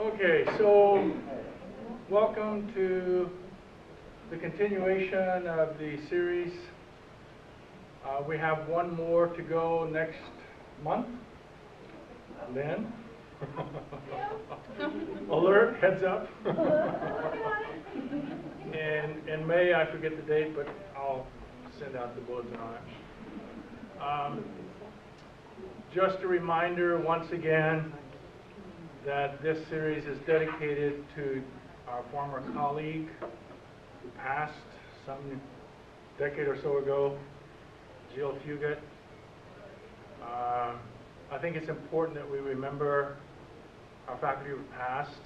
Okay, so welcome to the continuation of the series. We have one more to go next month. Then, alert, heads up. In May, I forget the date, but I'll send out the bulletin on it. Just a reminder, once again, that this series is dedicated to our former colleague who passed some decade or so ago, Jill Fugate. I think it's important that we remember our faculty who passed,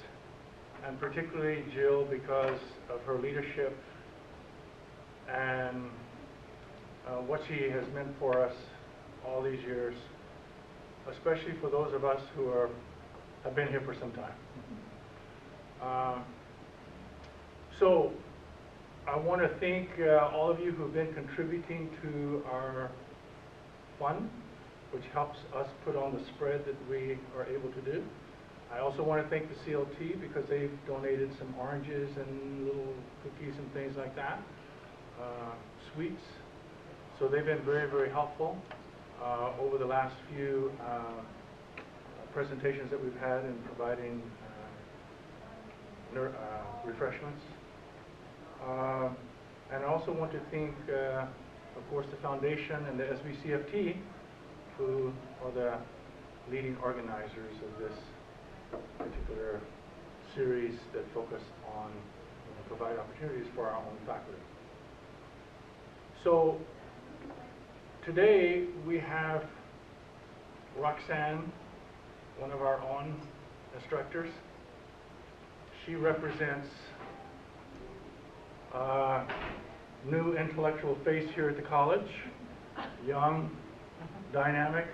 and particularly Jill because of her leadership and what she has meant for us all these years, especially for those of us who have been here for some time. So I want to thank all of you who have been contributing to our fund, which helps us put on the spread that we are able to do. I also want to thank the CLT because they've donated some oranges and little cookies and things like that, sweets. So they've been very, very helpful over the last few presentations that we've had in providing refreshments. And I also want to thank, of course, the Foundation and the SBCFT, who are the leading organizers of this particular series that focus on provide opportunities for our own faculty. So today we have Roxanne, one of our own instructors. She represents a new intellectual face here at the college, young, dynamic.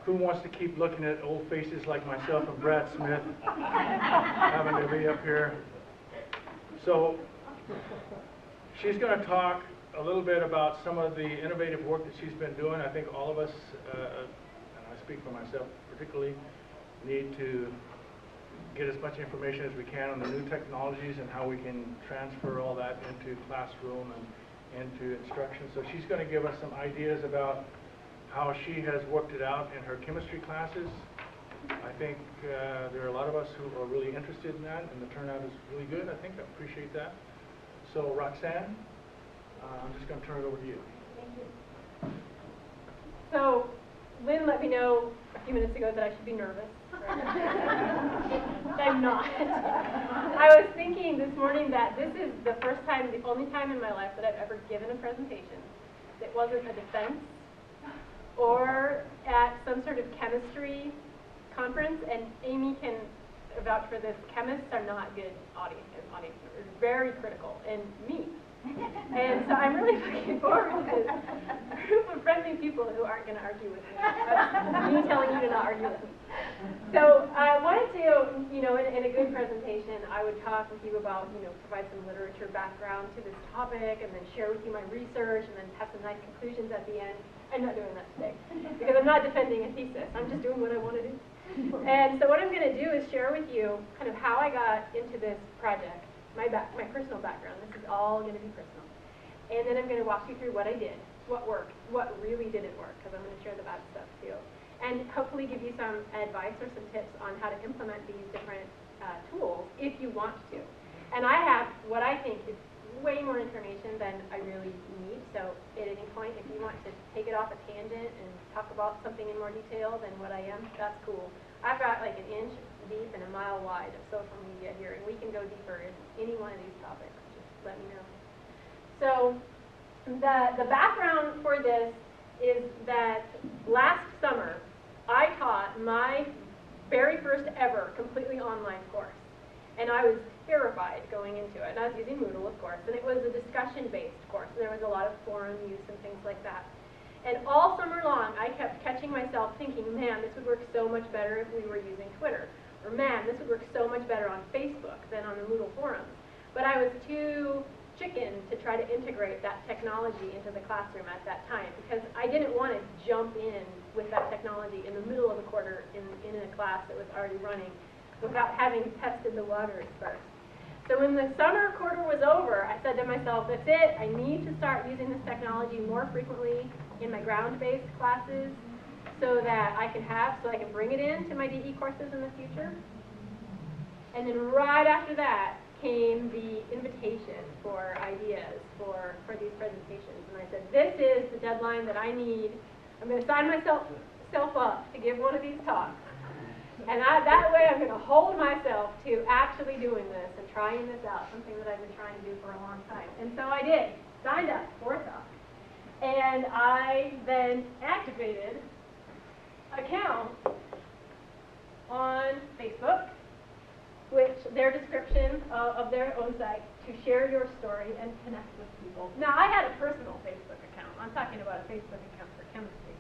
Who wants to keep looking at old faces like myself and Brad Smith having to be up here? So she's going to talk a little bit about some of the innovative work that she's been doing. I think all of us, and I speak for myself particularly, need to get as much information as we can on the new technologies and how we can transfer all that into classroom and into instruction. So she's going to give us some ideas about how she has worked it out in her chemistry classes. I think there are a lot of us who are really interested in that, and the turnout is really good. I think I appreciate that. So Roxanne, I'm just going to turn it over to you. Thank you. So Lynn let me know a few minutes ago that I should be nervous. I'm not. I was thinking this morning that this is the first time, the only time in my life that I've ever given a presentation that wasn't a defense or at some sort of chemistry conference, and Amy can vouch for this. Chemists are not good audience members, very critical, and me. And so I'm really looking forward to this group of friendly people who aren't going to argue with me. That's me telling you to not argue with me. So I wanted to, in a good presentation, I would talk with you about, provide some literature background to this topic, and then share with you my research, and then have some nice conclusions at the end. I'm not doing that today, because I'm not defending a thesis. I'm just doing what I want to do. And so what I'm going to do is share with you kind of how I got into this project, my personal background. This is all going to be personal. And then I'm going to walk you through what I did, what worked, what really didn't work, because I'm going to share the bad stuff too. And hopefully give you some advice or some tips on how to implement these different tools if you want to. And I have what I think is way more information than I really need. So at any point, if you want to take it off a tangent and talk about something in more detail than what I am, that's cool. I've got like an inch deep and a mile wide of social media here, and we can go deeper in any one of these topics. Just let me know. So the background for this is that last summer, I taught my very first ever completely online course. And I was terrified going into it. And I was using Moodle, of course. And it was a discussion-based course. And there was a lot of forum use and things like that. And all summer long, I kept catching myself thinking, man, this would work so much better if we were using Twitter. Or man, this would work so much better on Facebook than on the Moodle forums. But I was too chicken to try to integrate that technology into the classroom at that time, because I didn't want to jump in with that technology in the middle of a quarter in a class that was already running. without having tested the waters first. So when the summer quarter was over, I said to myself, that's it, I need to start using this technology more frequently in my ground-based classes so that I can bring it into my DE courses in the future. And then right after that came the invitation for ideas for these presentations. And I said, this is the deadline that I need. I'm going to sign myself up to give one of these talks. And that way I'm going to hold myself to actually doing this and trying this out, something that I've been trying to do for a long time. And so I did, signed up for a talk. And I then activated accounts on Facebook, which their description of their own site, to share your story and connect with people. Now, I had a personal Facebook account. I'm talking about a Facebook account for chemistry.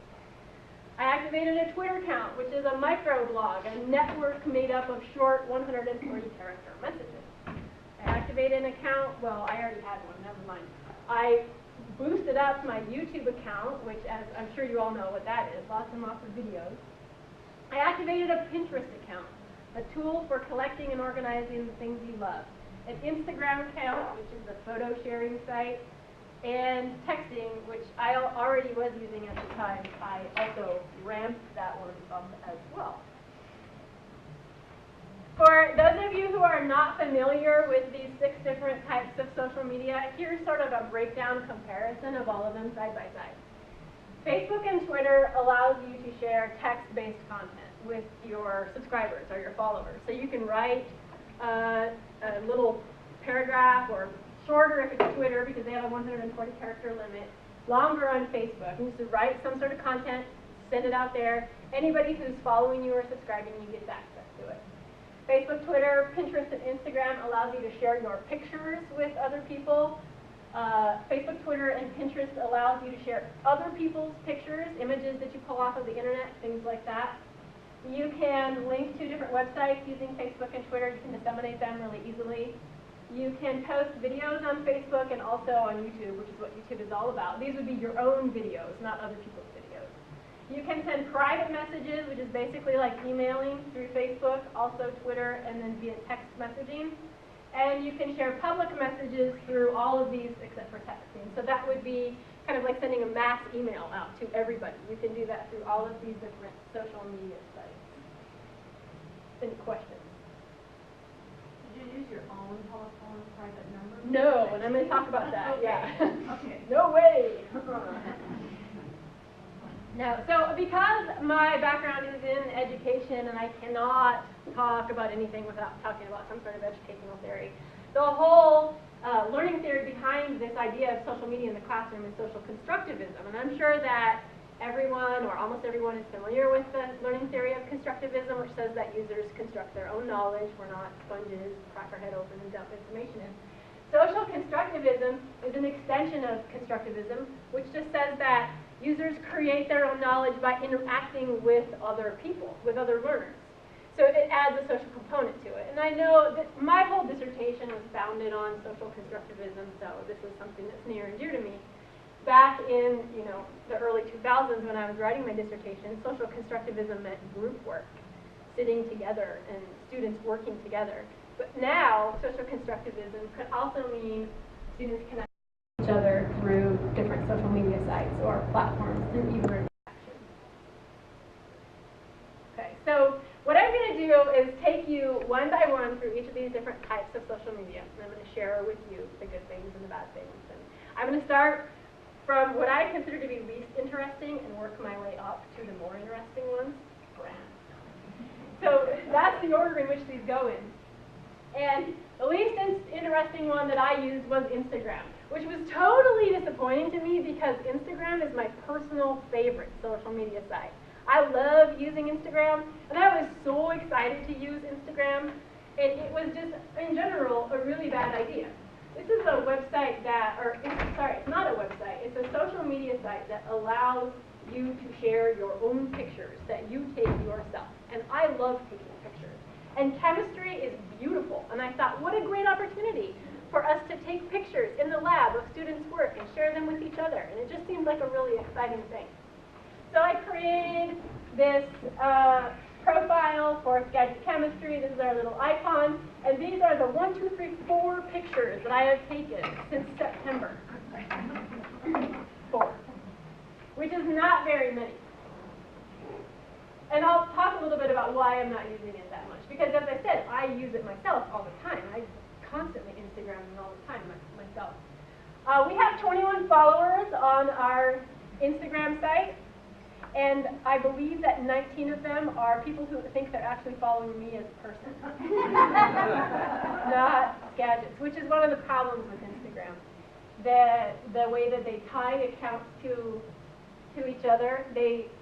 I activated a Twitter account, which is a microblog, a network made up of short 140-character messages. I activated an account, well, I already had one, never mind. I boosted up my YouTube account, which, as I'm sure you all know what that is, lots and lots of videos. I activated a Pinterest account, a tool for collecting and organizing the things you love. An Instagram account, which is a photo sharing site, and texting, which I already was using at the time. I also ramped that one up as well. For those of you who are not familiar with these 6 different types of social media, here's sort of a breakdown comparison of all of them side by side. Facebook and Twitter allows you to share text-based content with your subscribers or your followers. So you can write a little paragraph, or shorter if it's Twitter because they have a 140-character limit, longer on Facebook. You just write some sort of content, send it out there. Anybody who's following you or subscribing you gets access to it. Facebook, Twitter, Pinterest, and Instagram allows you to share your pictures with other people. Facebook, Twitter, and Pinterest allows you to share other people's pictures, images that you pull off of the internet, things like that. You can link to different websites using Facebook and Twitter. You can disseminate them really easily. You can post videos on Facebook and also on YouTube, which is what YouTube is all about. These would be your own videos, not other people's videos. You can send private messages, which is basically like emailing through Facebook, also Twitter, and then via text messaging. And you can share public messages through all of these except for texting. So that would be kind of like sending a mass email out to everybody. You can do that through all of these different social media sites. Any questions? Did you use your own telephone private number? No, and I'm going to talk about that. Okay. Yeah. Okay. No way. No, so because my background is in education and I cannot talk about anything without talking about some sort of educational theory, the whole learning theory behind this idea of social media in the classroom is social constructivism. And I'm sure that everyone or almost everyone is familiar with the learning theory of constructivism, which says that users construct their own knowledge. We're not sponges, crack our head open and dump information in. Social constructivism is an extension of constructivism, which just says that users create their own knowledge by interacting with other people, with other learners. So it adds a social component to it. And I know that my whole dissertation was founded on social constructivism, so this is something that's near and dear to me. Back in, the early 2000s when I was writing my dissertation, social constructivism meant group work, sitting together and students working together. But now, social constructivism could also mean students connect with each other through different social media sites or platforms through user interaction. Okay, so what I'm going to do is take you one by one through each of these different types of social media, and I'm going to share with you the good things and the bad things. And I'm going to start from what I consider to be least interesting and work my way up to the more interesting ones. So that's the order in which these go in. And the least interesting one that I used was Instagram, which was totally disappointing to me because Instagram is my personal favorite social media site. I love using Instagram, and I was so excited to use Instagram, and it was just, in general, a really bad idea. This is a website it's not a website, it's a social media site that allows you to share your own pictures that you take yourself. And I love taking pictures. And chemistry is beautiful, and I thought, what a great opportunity for us to take pictures in the lab of students' work and share them with each other. And it just seemed like a really exciting thing. So I created this profile for Skagit Chemistry. This is our little icon. And these are the 1, 2, 3, 4 pictures that I have taken since September. 4. Which is not very many. And I'll talk a little bit about why I'm not using it that much. Because as I said, I use it myself all the time. I constantly Instagramming all the time myself. We have 21 followers on our Instagram site. And I believe that 19 of them are people who think they're actually following me as a person. Not Skagits, which is one of the problems with Instagram. The way that they tie accounts to each other,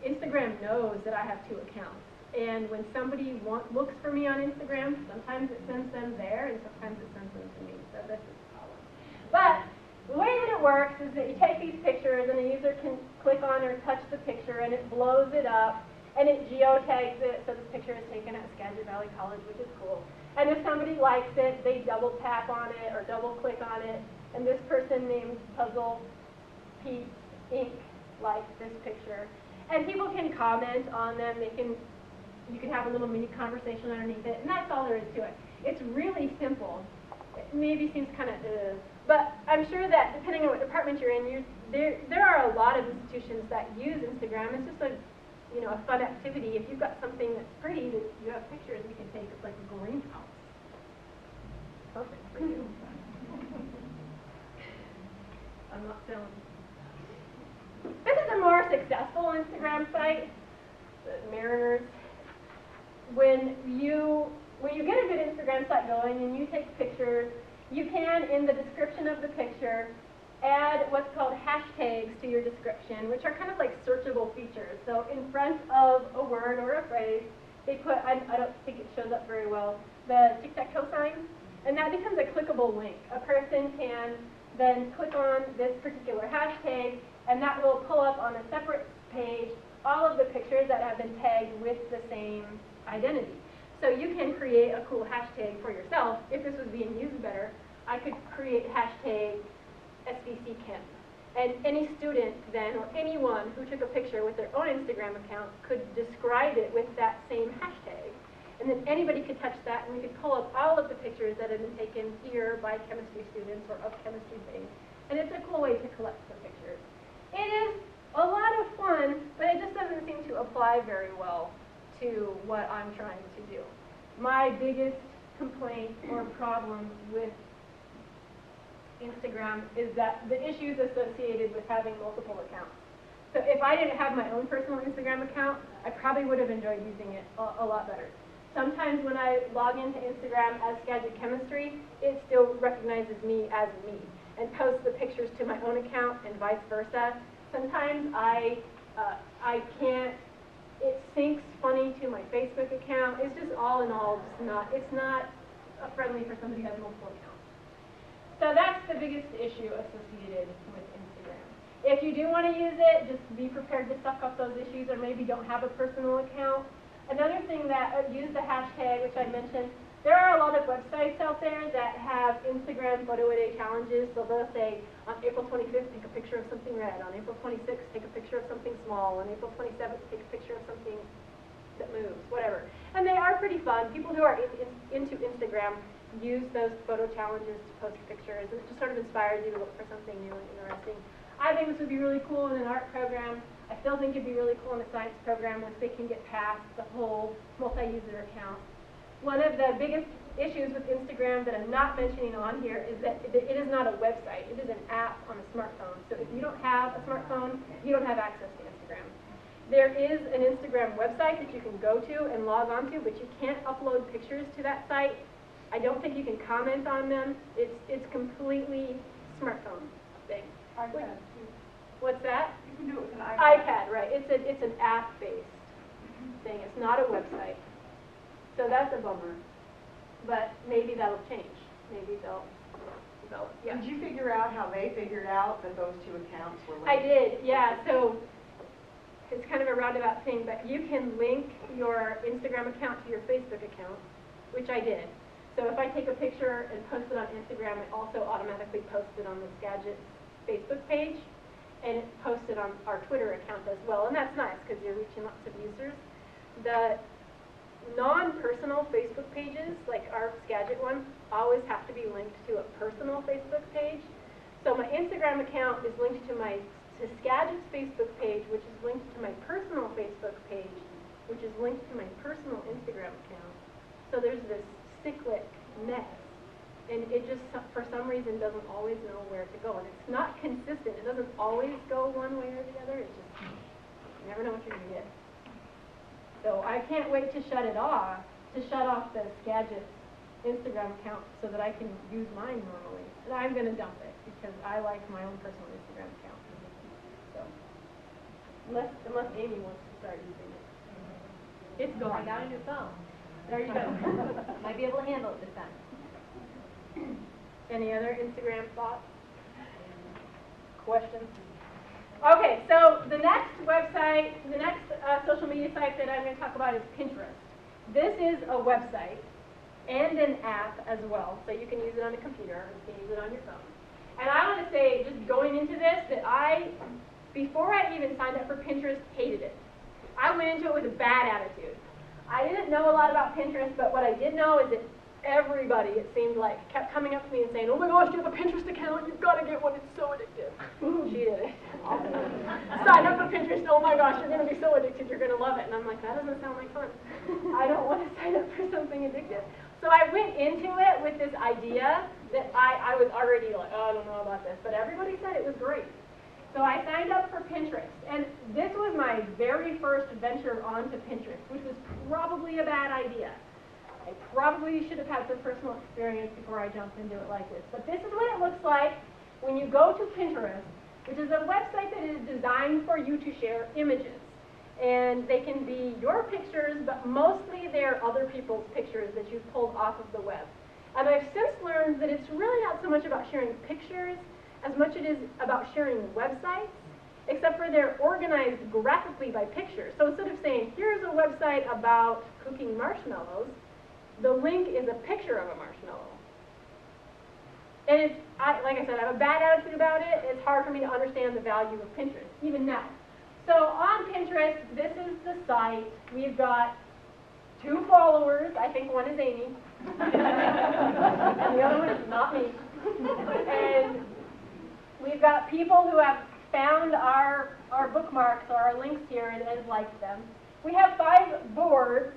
Instagram knows that I have 2 accounts. And when somebody looks for me on Instagram, sometimes it sends them there and sometimes it sends them to me. So this is the problem. But the way that it works is that you take these pictures and the user can click on or touch the picture and it blows it up and it geotags it, so this picture is taken at Skagit Valley College, which is cool. And if somebody likes it, they double tap on it or double click on it, and this person named Puzzle Piece Inc. likes this picture. And people can comment on them, you can have a little mini conversation underneath it, and that's all there is to it. It's really simple. It maybe seems kind of but I'm sure that depending on what department you're in, there are a lot of institutions that use Instagram. It's just a fun activity. If you've got something that's pretty that you have pictures you can take, it's like a greenhouse. Perfect for you. I'm not selling. This is a more successful Instagram site, the Mariners. When you get a good Instagram site going and you take pictures, you can, in the description of the picture, add what's called hashtags to your description, which are kind of like searchable features. So in front of a word or a phrase, they put, I don't think it shows up very well, the tic-tac-toe sign, and that becomes a clickable link. A person can then click on this particular hashtag, and that will pull up on a separate page all of the pictures that have been tagged with the same identity. So you can create a cool hashtag for yourself. If this was being used better, I could create hashtag SVCChem. And any student then, or anyone who took a picture with their own Instagram account could describe it with that same hashtag. And then anybody could touch that, and we could pull up all of the pictures that have been taken here by chemistry students or of chemistry things. And it's a cool way to collect the pictures. It is a lot of fun, but it just doesn't seem to apply very well to what I'm trying to do. My biggest complaint or problem with Instagram is that the issues associated with having multiple accounts. So if I didn't have my own personal Instagram account, I probably would have enjoyed using it a lot better. Sometimes when I log into Instagram as Skagit Chemistry, it still recognizes me as me and posts the pictures to my own account and vice versa. Sometimes I can't. It syncs funny to my Facebook account. It's just all in all, it's not friendly for somebody who has multiple accounts. So that's the biggest issue associated with Instagram. If you do want to use it, just be prepared to suck up those issues, or maybe don't have a personal account. Another thing that use the hashtag, which I mentioned, there are a lot of websites out there that have Instagram photo a day challenges. So they'll say, on April 25th, take a picture of something red. On April 26th, take a picture of something small. On April 27th, take a picture of something that moves, whatever. And they are pretty fun. People who are into Instagram use those photo challenges to post pictures, and it just sort of inspires you to look for something new and interesting. I think this would be really cool in an art program. I still think it'd be really cool in a science program once they can get past the whole multi-user account. One of the biggest issues with Instagram that I'm not mentioning on here is that it is not a website. It is an app on a smartphone. So if you don't have a smartphone, you don't have access to Instagram. There is an Instagram website that you can go to and log on to, but you can't upload pictures to that site. I don't think you can comment on them. It's completely smartphone thing. iPad. What's that? You can do it with an iPad. iPad, right. It's an app-based thing. It's not a website. So that's a bummer. But maybe that'll change. Maybe they'll develop. Yeah. Did you figure out how they figured out that those 2 accounts were linked? I did, yeah. So it's kind of a roundabout thing, but you can link your Instagram account to your Facebook account, which I did. So if I take a picture and post it on Instagram, it also automatically posts it on the Skagit Facebook page, and it posts it on our Twitter account as well. And that's nice because you're reaching lots of users. non-personal Facebook pages, like our Skagit one, always have to be linked to a personal Facebook page. So my Instagram account is linked to Skagit's Facebook page, which is linked to my personal Facebook page, which is linked to my personal Instagram account. So there's this cyclic mess, and it just, for some reason, doesn't always know where to go. And it's not consistent. It doesn't always go one way or the other. It's just, you never know what you're going to get. So I can't wait to shut off the Skagit Instagram account so that I can use mine normally. And I'm going to dump it because I like my own personal Instagram account. So, unless Amy wants to start using it. It's Try gone. it out on your phone. There you go. Might be able to handle it this time. Any other Instagram thoughts? Questions? Okay, so the next website, the next social media site that I'm going to talk about is Pinterest. This is a website and an app as well, so you can use it on a computer, you can use it on your phone. And I want to say, just going into this, that before I even signed up for Pinterest, hated it. I went into it with a bad attitude. I didn't know a lot about Pinterest, but what I did know is that everybody, it seemed like, kept coming up to me and saying, oh my gosh, you have a Pinterest account, you've got to get one, it's so addictive. She did it. Sign up for Pinterest, oh my gosh, you're going to be so addicted, you're going to love it. And I'm like, that doesn't sound like fun. I don't want to sign up for something addictive. So I went into it with this idea that I was already like, oh, I don't know about this, but everybody said it was great. So I signed up for Pinterest, and this was my very first venture onto Pinterest, which was probably a bad idea. I probably should have had some personal experience before I jumped into it like this. But this is what it looks like when you go to Pinterest, which is a website that is designed for you to share images. And they can be your pictures, but mostly they're other people's pictures that you've pulled off of the web. And I've since learned that it's really not so much about sharing pictures as much as it is about sharing websites, except for they're organized graphically by pictures. So instead of saying, here's a website about cooking marshmallows, the link is a picture of a marshmallow. And it's, like I said, I have a bad attitude about it. It's hard for me to understand the value of Pinterest, even now. So on Pinterest, this is the site. We've got 2 followers. I think one is Amy. And the other one is not me. And we've got people who have found our bookmarks or our links here and liked them. We have 5 boards.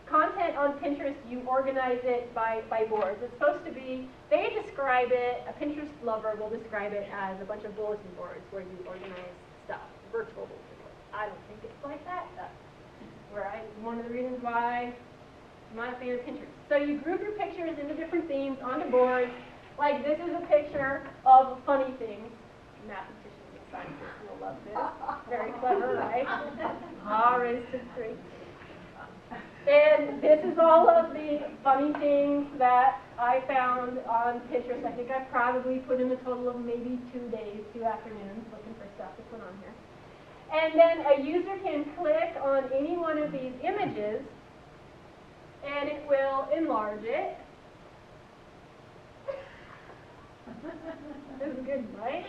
Content on Pinterest, you organize it by boards. It's supposed to be, they describe it, a Pinterest lover will describe it as a bunch of bulletin boards where you organize stuff, virtual bulletin boards. I don't think it's like that. That's one of the reasons why I'm not a fan of Pinterest. So you group your pictures into different themes onto boards. Like this is a picture of funny things. Mathematicians and scientists will love this. Very clever, right? R raised to 3. And this is all of the funny things that I found on Pinterest. I think I probably put in a total of maybe 2 days, 2 afternoons looking for stuff to put on here. And then a user can click on any one of these images and it will enlarge it. This is good, right?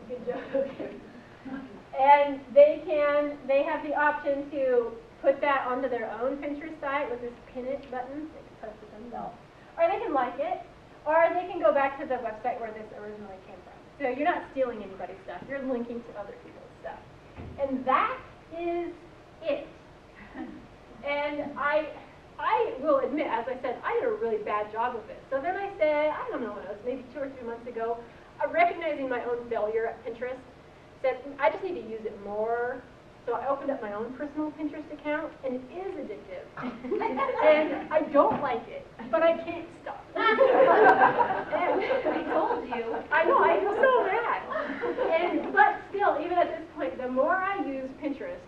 Good job. And they have the option to put that onto their own Pinterest site with this pin it button. They can put it for themselves. Or they can like it, or they can go back to the website where this originally came from. So you're not stealing anybody's stuff, you're linking to other people's stuff. And that is it. And I will admit, as I said, I did a really bad job of it. So then I said, I don't know what it was, maybe 2 or 3 months ago, recognizing my own failure at Pinterest, said, I just need to use it more. So I opened up my own personal Pinterest account, and it is addictive. And I don't like it, but I can't stop. And I told you. I know, I am so mad. But still, even at this point, the more I use Pinterest,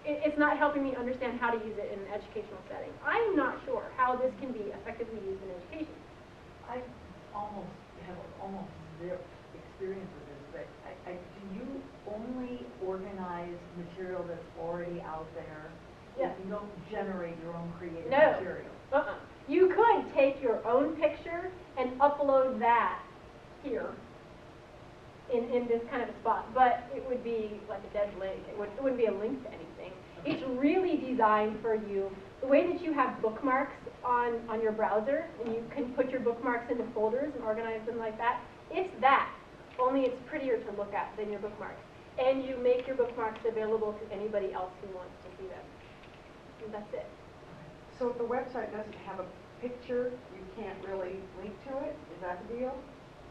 it's not helping me understand how to use it in an educational setting. I'm not sure how this can be effectively used in education. I have almost zero experience with this, but do you only organize material that's already out there? Yes. You don't generate your own creative No. material? You could take your own picture and upload that here in this kind of a spot, but it would be like a dead link. It wouldn't be a link to anything. It's really designed for you. The way that you have bookmarks on your browser, and you can put your bookmarks into folders and organize them like that, it's that. Only it's prettier to look at than your bookmarks. And you make your bookmarks available to anybody else who wants to see them. And that's it. So if the website doesn't have a picture, you can't really link to it? Is that the deal?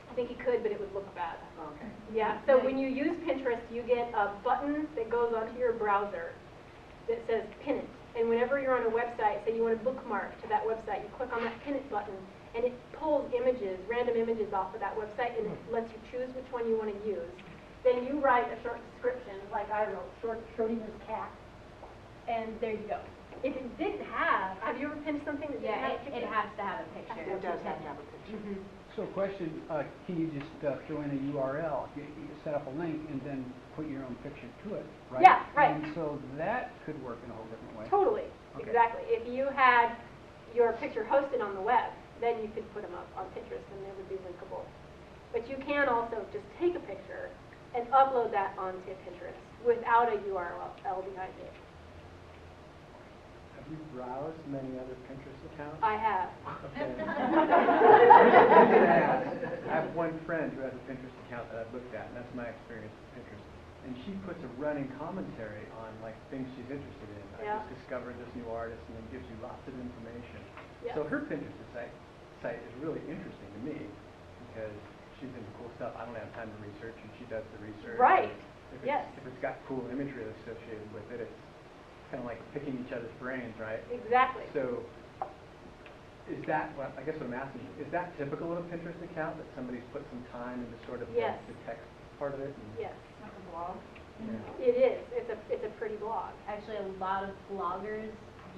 I think you could, but it would look bad. Okay. Yeah, so when you use Pinterest, you get a button that goes onto your browser that says pin it. And whenever you're on a website, say you want to bookmark to that website, you click on that pin it button, and it pulls images, random images off of that website, and it lets you choose which one you want to use. Then you write a short description, like I wrote, Schrodinger's cat, and there you go. If it didn't have you ever pinned something that didn't have a picture? It has to have a picture. It does have to have a picture. Mhm. So question, can you just throw in a URL, you set up a link and then put your own picture to it, right? Yeah, right. And so that could work in a whole different way. Totally, Okay. exactly. If you had your picture hosted on the web, then you could put them up on Pinterest and they would be linkable. But you can also just take a picture and upload that onto Pinterest without a URL behind it. Have you browsed many other Pinterest accounts? I have. Okay. I was gonna ask, I have one friend who has a Pinterest account that I've looked at, and that's my experience with Pinterest. And she puts a running commentary on like things she's interested in. Yeah. I just discovered this new artist, and it gives you lots of information. Yeah. So her Pinterest site is really interesting to me because she's into cool stuff. I don't have time to research, and she does the research. Right. If Yes. If it's got cool imagery associated with it, it's kind of like picking each other's brains, right? Exactly. So, is that, well, I guess what I'm asking, is that typical of a Pinterest account, that somebody's put some time into sort of Yes. the text part of it? And, Yes, Like a blog? yeah. it is. It's a pretty blog. Actually, a lot of bloggers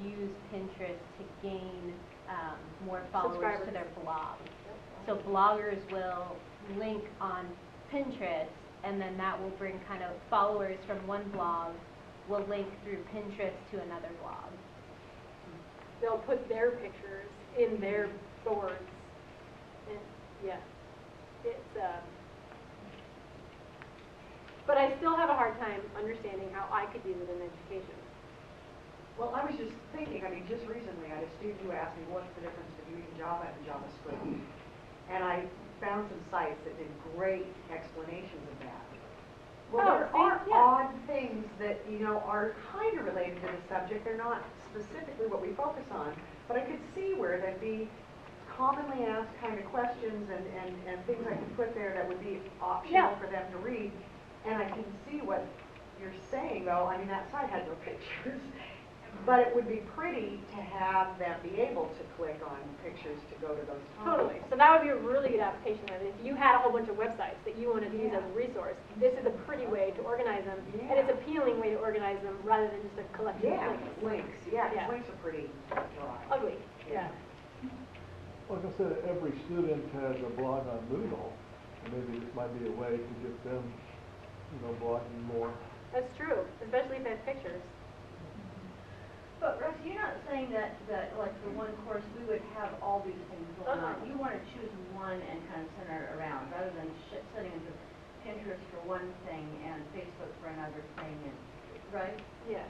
use Pinterest to gain more followers Subscribers. to their blog. So bloggers will link on Pinterest, and then that will bring kind of followers from one blog will link through Pinterest to another blog. They'll put their pictures in their boards. And, yeah, it's, but I still have a hard time understanding how I could use it in education. Well, I was just thinking, I mean, just recently, I had a student who asked me, what's the difference between Java and JavaScript? And I found some sites that did great explanations of that. Well, Oh, there see, are yeah. odd things that, you know, are kind of related to the subject. They're not specifically what we focus on, but I could see where there'd be commonly asked kind of questions and things I could put there that would be optional Yeah. for them to read. And I can see what you're saying, though. I mean, that site had no pictures. But it would be pretty to have them be able to click on pictures to go to those topics. Totally. So that would be a really good application of it. If you had a whole bunch of websites that you wanted to use Yeah. as a resource, this is a pretty way to organize them. And it's Yeah. an appealing way to organize them rather than just a collection Yeah, of links. links, yeah, 'cause Yeah. links are pretty dry. Ugly, yeah. Like I said, every student has a blog on Moodle, and maybe this might be a way to get them, you know, blogging more. That's true, especially if it has pictures. But Russ, you're not saying that like for one course, we would have all these things going on. Uh-huh. You want to choose one and kind of center it around, rather than setting into Pinterest for one thing and Facebook for another thing, and, right? Yeah.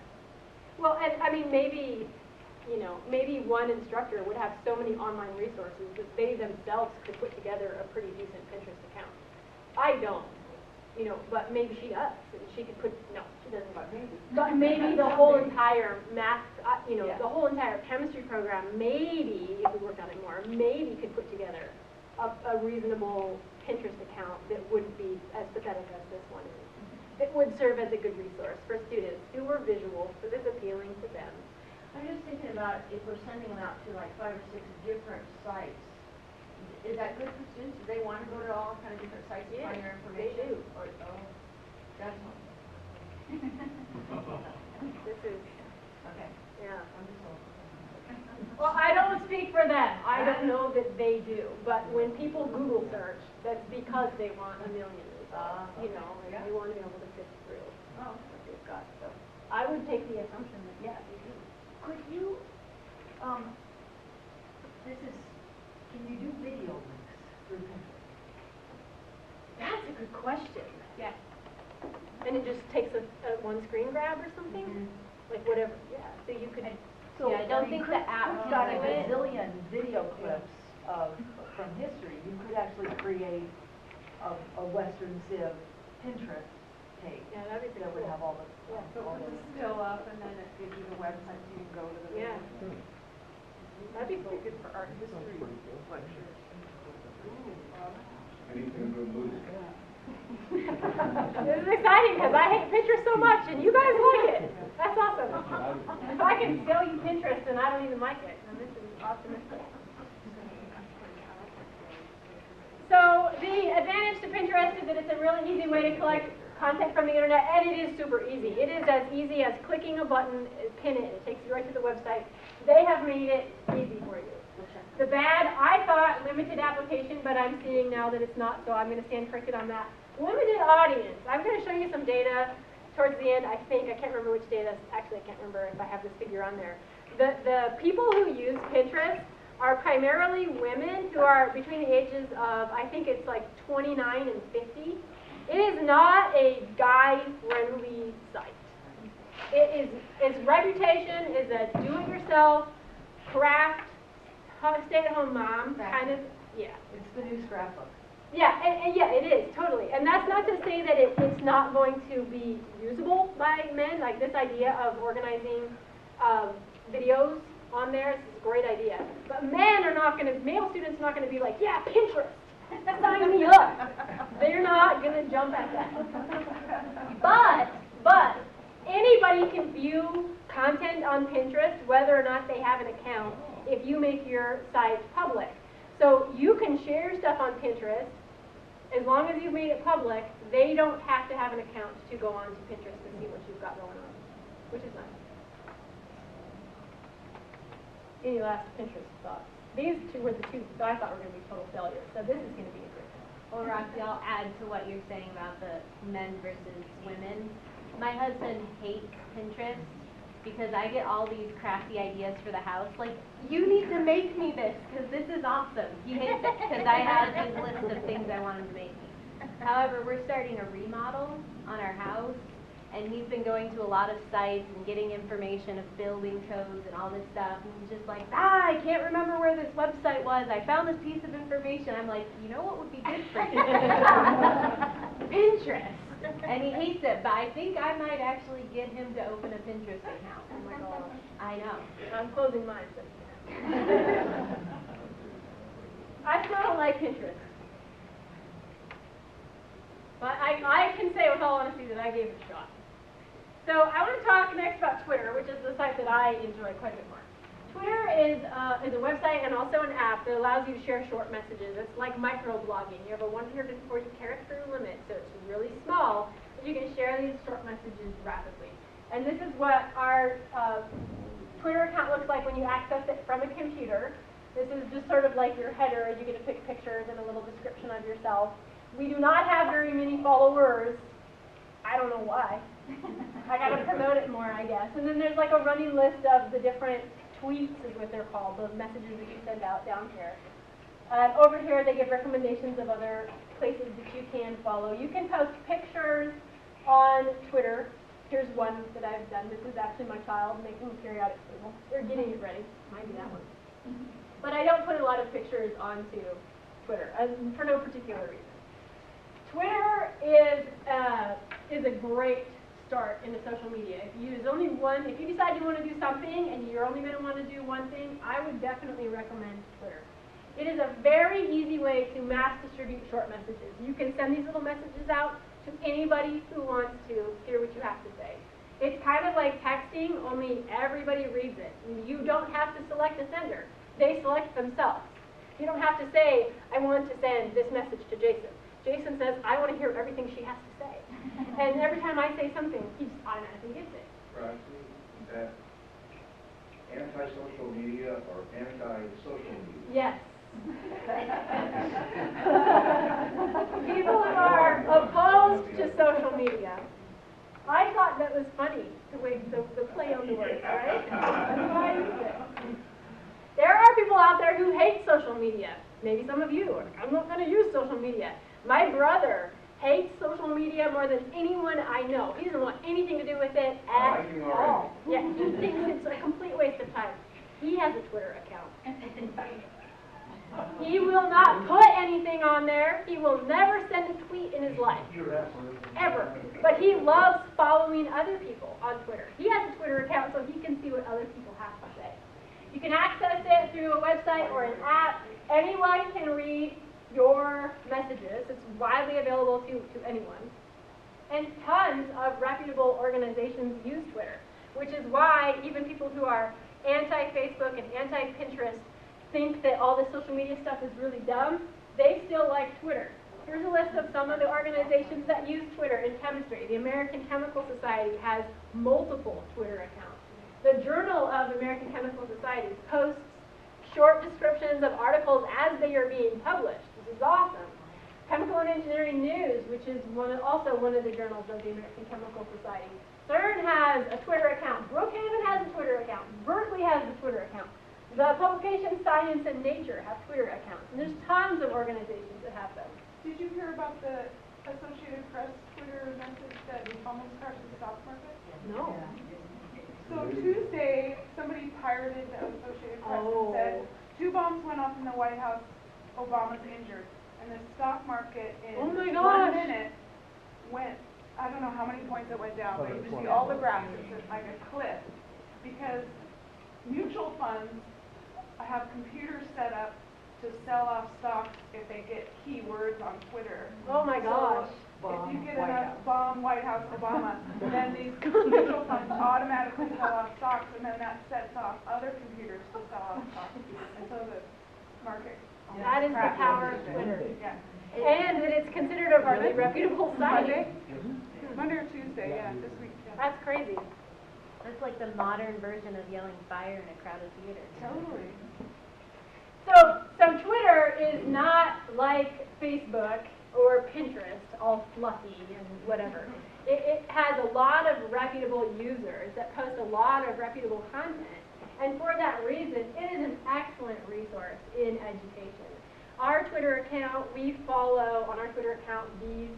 Well, and I mean, maybe, you know, maybe one instructor would have so many online resources that they themselves could put together a pretty decent Pinterest account. I don't, you know, but maybe she does, and she could put, no, she doesn't. But maybe. But maybe the whole entire math, you know, Yeah. the whole entire chemistry program, maybe, if we worked on it more, maybe could put together a reasonable Pinterest account that wouldn't be as pathetic as this one is. It would serve as a good resource for students who were visual, so this appealing to them. I'm just thinking about if we're sending them out to like 5 or 6 different sites, is that good for students? Do they want to go to all kind of different sites to find their Yes, information? they do. Or, oh, that's one. This is, Okay, yeah. I'm just old. Well, I don't speak for them. I don't know that they do. But when people Google search, that's because they want a million results, you know, and they want to be able to sift through what they've got. So I would take the assumption that, yeah, they do. Could you, can you do video links through Pinterest? That's a good question. Yeah. And it just takes a one screen grab or something? like whatever, yeah, so you could, So, Yeah, I don't mean, think Chris the app has can got a do it. gazillion video clips from history. You could actually create a Western Civ Pinterest page yeah, that'd be pretty that would cool. have all the, Yeah. all the. Still up, and then it gives you the website, so you can go to the. Yeah. That'd be cool. Good for art history Pretty good. lectures. Anything to remove. This is exciting, because I hate Pinterest so much, and you guys like it. That's awesome. If I can sell you Pinterest and I don't even like it, then this is optimistic. So the advantage to Pinterest is that it's a really easy way to collect content from the internet, and it is super easy. It is as easy as clicking a button, pin it, it takes you right to the website. They have made it easy for you. The bad, I thought limited application, but I'm seeing now that it's not, so I'm going to stand corrected on that. Limited audience. I'm going to show you some data towards the end. I think, I can't remember which data, actually I can't remember if I have this figure on there. The people who use Pinterest are primarily women who are between the ages of, I think it's like 29 and 50. It is not a guy-friendly site. Its reputation is a do-it-yourself, craft, stay-at-home mom kind of, yeah. It's the new scrapbook. Yeah, and yeah, it is, totally. And that's not to say that it's not going to be usable by men, like this idea of organizing videos on there is a great idea. But men are not going to, male students are not going to be like, yeah, Pinterest, sign me up. They're not going to jump at that. But anybody can view content on Pinterest, whether or not they have an account, if you make your site public. So you can share your stuff on Pinterest. As long as you've made it public, they don't have to have an account to go on to Pinterest and see what you've got going on, which is nice. Any last Pinterest thoughts? These two were the two that I thought were going to be total failures, so this is going to be a great one. Well, Roxy, I'll add to what you're saying about the men versus women. My husband hates Pinterest because I get all these crafty ideas for the house. Like, you need to make me this because this is awesome. He hates it because I have his list of things I want him to make me. However, we're starting a remodel on our house, and he's been going to a lot of sites and getting information of building codes and all this stuff. And he's just like, I can't remember where this website was. I found this piece of information. I'm like, you know what would be good for you? Pinterest. And he hates it, but I think I might actually get him to open a Pinterest account. I'm like, oh, I know. I'm closing mine, so you can. I still don't like Pinterest. But I can say with all honesty that I gave it a shot. So I want to talk next about Twitter, which is the site that I enjoy quite a bit more. Twitter is a website and also an app that allows you to share short messages. It's like microblogging. You have a 140 character limit, so it's really small, but you can share these short messages rapidly. And this is what our Twitter account looks like when you access it from a computer. This is just sort of like your header. You get to pick pictures and a little description of yourself. We do not have very many followers. I don't know why. I gotta promote it more, I guess. And then there's like a running list of the different tweets is what they're called, those messages that you send out down here. Over here they give recommendations of other places that you can follow. You can post pictures on Twitter. Here's one that I've done. This is actually my child making a periodic table. They're getting it ready. Might be that one. But I don't put a lot of pictures onto Twitter, for no particular reason. Twitter is a great start into social media. If you use only one, if you decide you want to do something and you're only going to want to do one thing, I would definitely recommend Twitter. It is a very easy way to mass distribute short messages. You can send these little messages out to anybody who wants to hear what you have to say. It's kind of like texting, only everybody reads it. You don't have to select a sender. They select themselves. You don't have to say, I want to send this message to Jason. Jason says, I want to hear everything she has to say. And every time I say something, he just automatically gets it. Roxy, is that anti-social media or anti-social media? Yes. People who are opposed to social media. I thought that was funny, the play on the words, right? That's why I used it. There are people out there who hate social media. Maybe some of you are. I'm not going to use social media. My brother hates social media more than anyone I know. He doesn't want anything to do with it at like you all. already. Yeah, he thinks it's a complete waste of time. He has a Twitter account. He will not put anything on there. He will never send a tweet in his life. Ever. But he loves following other people on Twitter. He has a Twitter account so he can see what other people have to say. You can access it through a website or an app. Anyone can read your messages. It's widely available to anyone. And tons of reputable organizations use Twitter, which is why even people who are anti-Facebook and anti-Pinterest think that all this social media stuff is really dumb. They still like Twitter. Here's a list of some of the organizations that use Twitter in chemistry. The American Chemical Society has multiple Twitter accounts. The Journal of the American Chemical Society posts short descriptions of articles as they are being published. This is awesome. Chemical and Engineering News, which is also one of the journals of the American Chemical Society. CERN has a Twitter account. Brookhaven has a Twitter account. Berkeley has a Twitter account. The publications Science and Nature have Twitter accounts. And there's tons of organizations that have them. Did you hear about the Associated Press Twitter message that almost crashed the stock market? No. So Tuesday, somebody pirated the Associated Press and said 2 bombs went off in the White House, Obama's injured. And the stock market in 1 minute went, I don't know how many points it went down, but you can see all the graphs. It's like a cliff. Because mutual funds have computers set up to sell off stocks if they get keywords on Twitter. Oh my gosh. So if you get enough bomb White House Obama, then these mutual funds automatically sell off stocks, and then that sets off other computers to sell off stocks. And so the market. That is the power of Twitter. Yeah. And that it's considered a really reputable site. Monday or Tuesday, yeah, this week. Yeah. That's crazy. That's like the modern version of yelling fire in a crowded theater. Totally. So Twitter is not like Facebook or Pinterest, all fluffy and whatever. It has a lot of reputable users that post a lot of reputable content. And for that reason, it is an excellent resource in education. Our Twitter account, we follow on our Twitter account these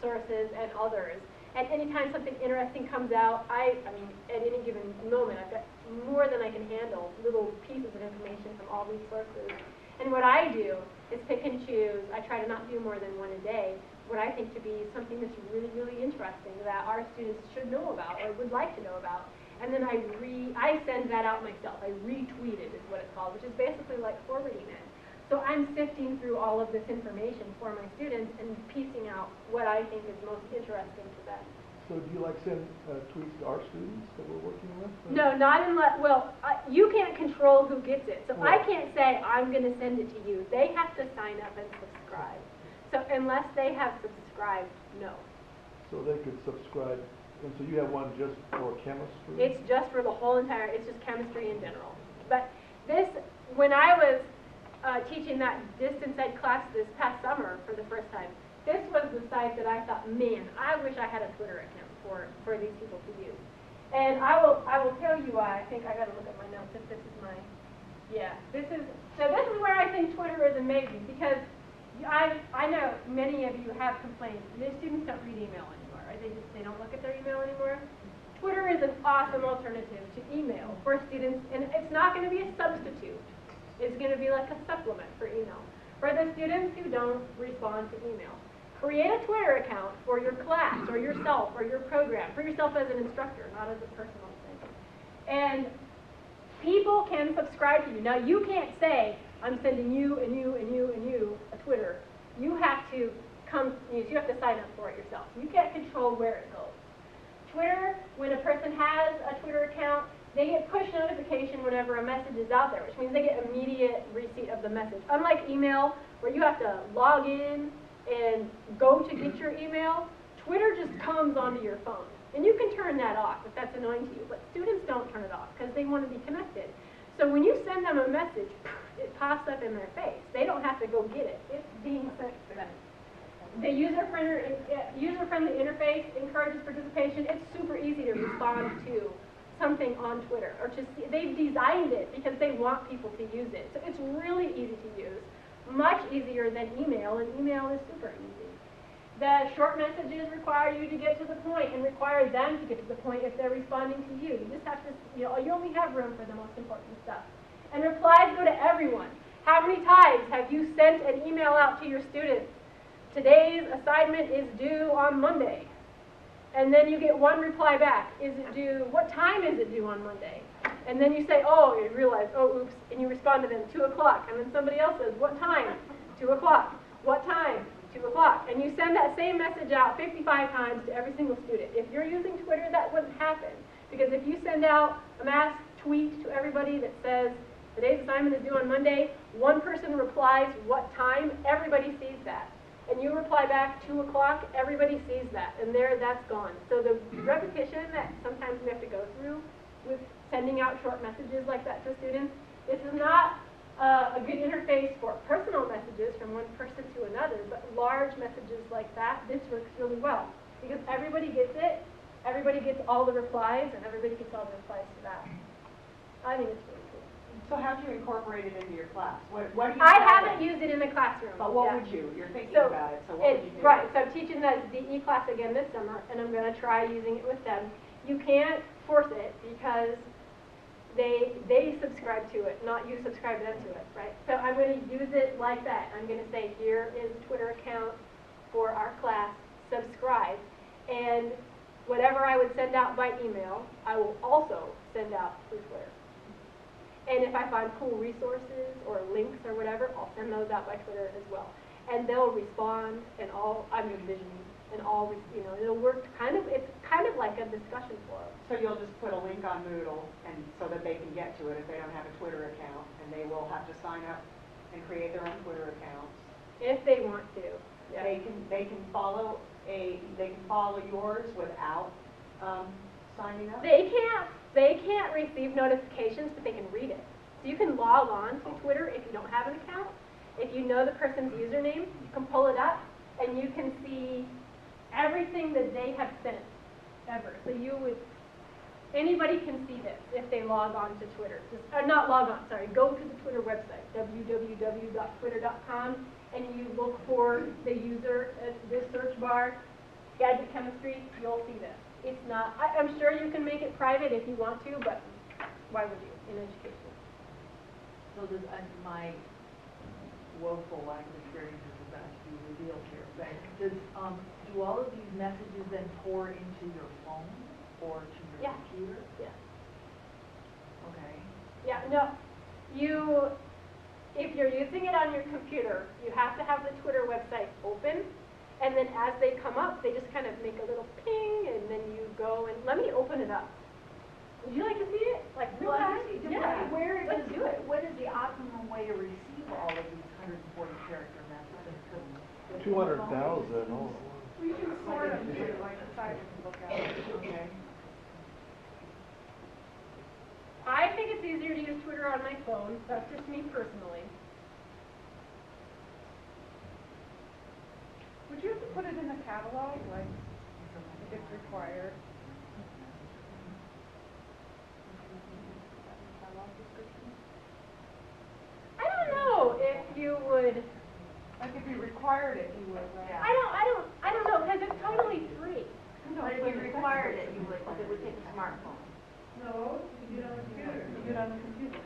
sources and others. And anytime something interesting comes out, I mean, at any given moment, I've got more than I can handle, little pieces of information from all these sources. And what I do is pick and choose. I try to not do more than one a day, what I think to be something that's really, really interesting that our students should know about or would like to know about. And then I send that out myself. I retweet it is what it's called, which is basically like forwarding it. So I'm sifting through all of this information for my students and piecing out what I think is most interesting to them. So do you like send tweets to our students that we're working with? No, not unless, you can't control who gets it. So I Right. can't say, I'm going to send it to you. They have to sign up and subscribe. So unless they have subscribed, no. So they could subscribe, and so you have one just for chemistry? It's just for the whole entire, it's just chemistry in general. But this, when I was teaching that distance ed class this past summer for the first time, this was the site that I thought, man, I wish I had a Twitter account for these people to use. And I will tell you why. I think I got to look at my notes if this is my, this is where I think Twitter is amazing, because I know many of you have complained. The students don't read email anymore, right? They don't look at their email anymore. Twitter is an awesome alternative to email for students, and it's not going to be a substitute. It's going to be like a supplement for email. For the students who don't respond to email, create a Twitter account for your class or yourself or your program, for yourself as an instructor, not as a personal thing. And people can subscribe to you. Now, you can't say, I'm sending you and you and you and you a Twitter. You have to you have to sign up for it yourself. You can't control where it goes. Twitter, when a person has a Twitter account, they get push notification whenever a message is out there, which means they get immediate receipt of the message. Unlike email, where you have to log in and go to get your email, Twitter just comes onto your phone. And you can turn that off if that's annoying to you, but students don't turn it off because they want to be connected. So when you send them a message, it pops up in their face. They don't have to go get it. It's being sent to them. The user-friendly interface encourages participation. It's super easy to respond to something on Twitter, or they've designed it because they want people to use it. So it's really easy to use, much easier than email, and email is super easy. The short messages require you to get to the point and require them to get to the point if they're responding to you. You just have to, you only have room for the most important stuff. And replies go to everyone. How many times have you sent an email out to your students? Today's assignment is due on Monday. And then you get one reply back. Is it due, what time is it due on Monday? And then you say, oh, you realize, oh, oops, and you respond to them, 2 o'clock. And then somebody else says, what time? 2 o'clock. What time? 2 o'clock. And you send that same message out 55 times to every single student. If you're using Twitter, that wouldn't happen. Because if you send out a mass tweet to everybody that says, today's assignment is due on Monday, one person replies, what time? Everybody sees that. And you reply back 2 o'clock, everybody sees that. And there, that's gone. So the repetition that sometimes we have to go through with sending out short messages like that to students, this is not a good interface for personal messages from one person to another, but large messages like that, this works really well. Because everybody gets it, everybody gets all the replies, and everybody gets all the replies to that. I think it's really cool. So how do you incorporate it into your class? What do you I tell haven't them? used it in the classroom. But what yet. would you? You're thinking So, about it, so what would you do? Right, so I'm teaching that DE class again this summer, and I'm going to try using it with them. You can't force it because they subscribe to it, not you subscribe them to it, right? So I'm going to use it like that. I'm going to say, here is a Twitter account for our class, subscribe. And whatever I would send out by email, I will also send out through Twitter. And if I find cool resources or links or whatever, I'll send those out by Twitter as well. And they'll respond, and I'm envisioning, and it'll work it's kind of like a discussion forum. So you'll just put a link on Moodle, and so that they can get to it if they don't have a Twitter account, and they will have to sign up and create their own Twitter accounts. If they want to. Yeah. They can follow yours without signing up. They can't receive notifications, but they can read it. So you can log on to Twitter if you don't have an account. If you know the person's username, you can pull it up, and you can see everything that they have sent ever. So anybody can see this if they log on to Twitter. Not log on, sorry. Go to the Twitter website, www.twitter.com, and you look for the user at this search bar, Skagit Chemistry, you'll see this. It's not, I'm sure you can make it private if you want to, but why would you in education? So does, my woeful lack of experience is about to be revealed here, but do all of these messages then pour into your phone or to your computer? Yeah. Okay. Yeah, no, if you're using it on your computer, you have to have the Twitter website open, and then as they come up, they just kind of make a little ping, and then you go and, let me open it up. Would you like to see it? Like real time? Yeah. Let's do it. What is the optimum way to receive all of these 140 character messages? 200,000, We can sort them to like decide to look at it. Okay. I think it's easier to use Twitter on my phone. That's just me personally. Would you have to put it in the catalog, like, if required? Catalog description? I don't know if you would. Like, if you required it, you would, right? I don't know, because it's totally free. But if you required it, you would, because it would take a smartphone. No, you do it on the computer. You do it on the computer.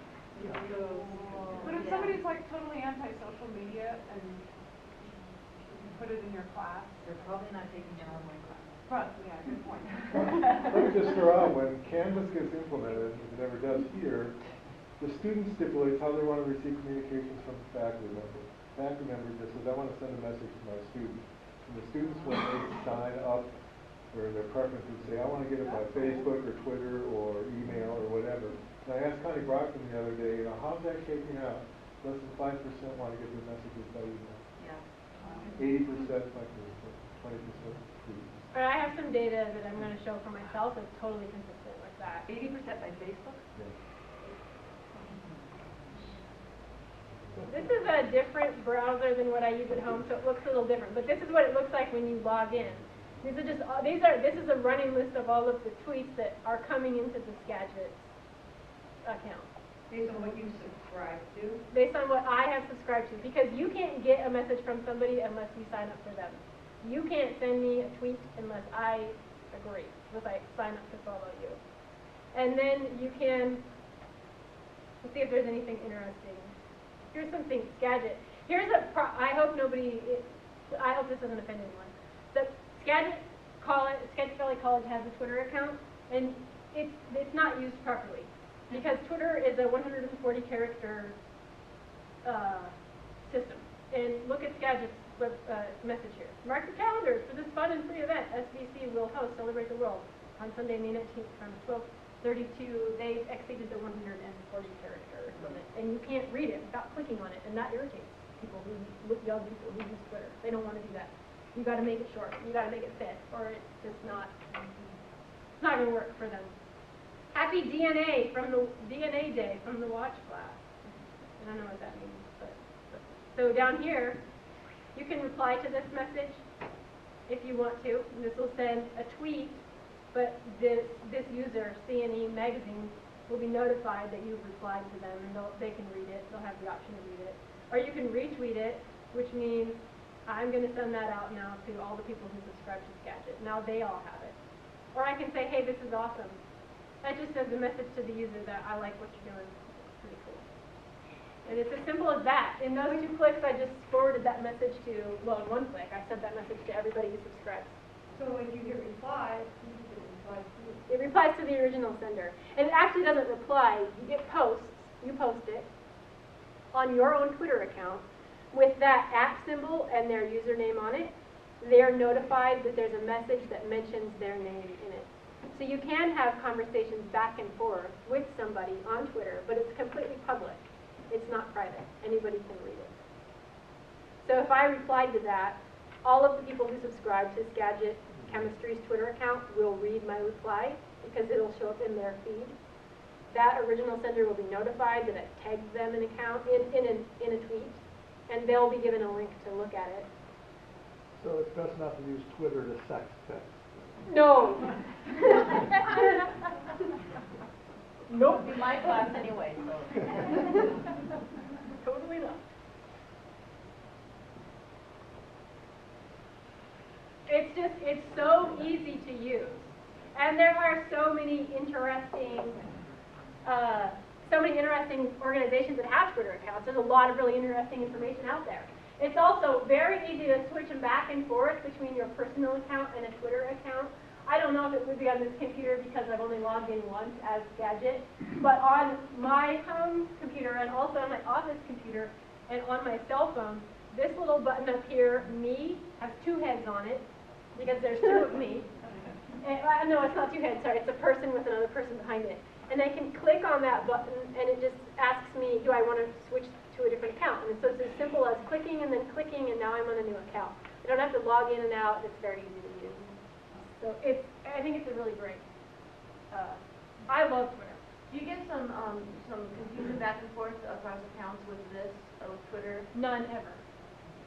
But if somebody's like totally anti-social media and you put it in your class. They're probably not taking your online class. Right, yeah, good point. Let me just throw out, when Canvas gets implemented, as it never does here, the student stipulates how they want to receive communications from the faculty member. The faculty member just says, I want to send a message to my student. And the students, when they sign up, or their preferences, say, I want to get it by Facebook or Twitter or email or whatever. And I asked Connie Brockman the other day, how's that shaking out? Less than 5% want to get their messages by email. Yeah. 80% by Facebook, 20% tweet. But I have some data that I'm going to show for myself that's totally consistent with that. 80% by Facebook? Yeah. This is a different browser than what I use at home, so it looks a little different. But this is what it looks like when you log in. This is a running list of all of the tweets that are coming into the Skagit account. Based on what you subscribe to? Based on what I have subscribed to, because you can't get a message from somebody unless you sign up for them. You can't send me a tweet unless I agree, unless I sign up to follow you. And then you can, let's see if there's anything interesting. Here's something, Skagit. Here's I hope I hope this doesn't offend anyone. The Skagit Valley College has a Twitter account, and it's not used properly because Twitter is a 140 character system. And look at Skagit's message here. Mark your calendars for this fun and free event. SVC will host Celebrate the World on Sunday, May 19th from 12:32. They've exceeded the 140 character limit, and you can't read it without clicking on it, and that irritates young people who use Twitter. They don't want to do that. You got to make it short. You got to make it fit, or it's just not. It's not going to work for them. Happy DNA Day from the Watch class. I don't know what that means, but so down here, you can reply to this message if you want to. And this will send a tweet, but this user, CNE Magazine, will be notified that you've replied to them, and they can read it. They'll have the option to read it. Or you can retweet it, which means I'm going to send that out now to all the people who subscribe to Skagit. Now they all have it. Or I can say, hey, this is awesome. That just sends a message to the user that I like what you're doing. It's pretty cool. And it's as simple as that. In those 2 clicks, I just forwarded that message to, well, in 1 click, I sent that message to everybody who subscribes. So when you hit reply, it replies to you. It replies to the original sender. And it actually doesn't reply. It posts, you post it on your own Twitter account with that @ symbol and their username on it. They're notified that there's a message that mentions their name in it. So you can have conversations back and forth with somebody on Twitter, but it's completely public. It's not private. Anybody can read it. So if I replied to that, all of the people who subscribe to Skagit Chemistry's Twitter account will read my reply because it'll show up in their feed. That original sender will be notified that I tagged them in a tweet, and they'll be given a link to look at it. So it's best not to use Twitter to sex text. No. Nope. It'd be my class anyway, so. Totally not. It's so easy to use. And there are so many interesting organizations that have Twitter accounts. There's a lot of really interesting information out there. It's also very easy to switch them back and forth between your personal account and a Twitter account. I don't know if it would be on this computer because I've only logged in once as Skagit, but on my home computer and also on my office computer and on my cell phone, this little button up here, me, has 2 heads on it because there's 2 of me. And, no, it's not 2 heads, sorry, it's a person with another person behind it. And I can click on that button and it just asks me, do I want to switch to a different account? And so it's as simple as clicking and then clicking, and now I'm on a new account. I don't have to log in and out. It's very easy to use. So I think it's a really great. I love Twitter. Do you get some confusion back and forth across accounts with this, with Twitter? None ever.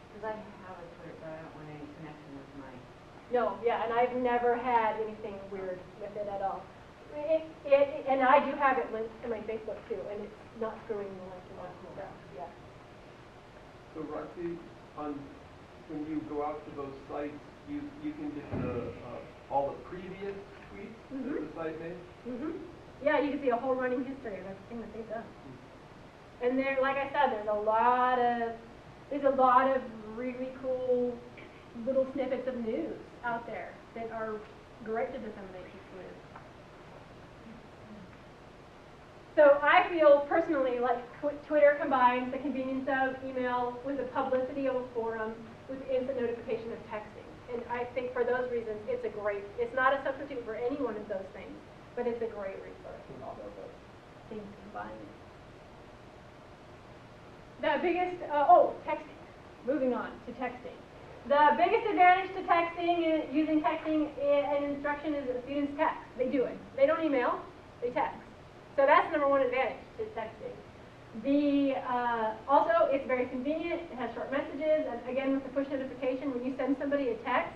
Because I have a Twitter, but I don't want any connection with mine. No, yeah, and I've never had anything weird with it at all. And I do have it linked to my Facebook too, and it's not screwing the link to my stuff. Yeah. So Roxy, when you go out to those sites, you can get all the previous tweets that the site made? Yeah, you can see a whole running history of everything that they've done. And there, like I said, there's a lot of really cool little snippets of news out there that are great to disseminate to students. So I feel personally like Twitter combines the convenience of email with the publicity of a forum with instant notification of texting. And I think for those reasons, it's not a substitute for any one of those things, but it's a great resource with all of those things combined. The biggest, texting. Moving on to texting. The biggest advantage to texting, using texting and instruction is that students text. They do it. They don't email, they text. So that's number 1 advantage to texting. Also, it's very convenient. It has short messages. And again, with the push notification, when you send somebody a text,